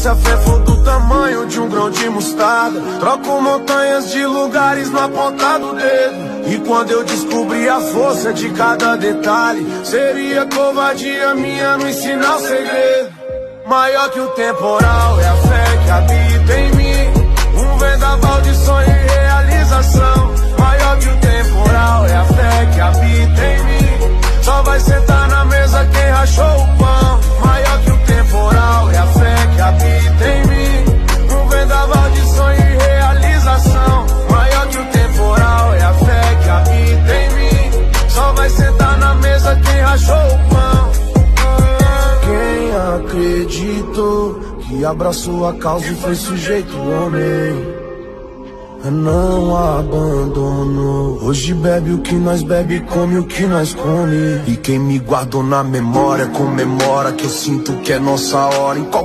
se a fé for do tamanho de um grão de mostarda, troco montanhas de lugares na ponta do dedo. E quando eu descobri a força de cada detalhe, seria covardia minha não ensinar o segredo. Maior que o temporal é a fé que habita em mim, um vendaval de sonho e realização. Maior que o temporal é a fé que habita em mim, só vai sentar na mesa quem rachou o pão. Maior que o temporal é a fé que habita em mim, um vendaval de sonho e realização. Maior que o temporal é a fé que habita em mim, só vai sentar na mesa quem rachou o pão. Quem acreditou que abraçou a causa e foi sujeito homem, não abandonou. Hoje bebe o que nós bebe, come o que nós come. E quem me guardou na memória comemora que eu sinto que é nossa hora em qualquer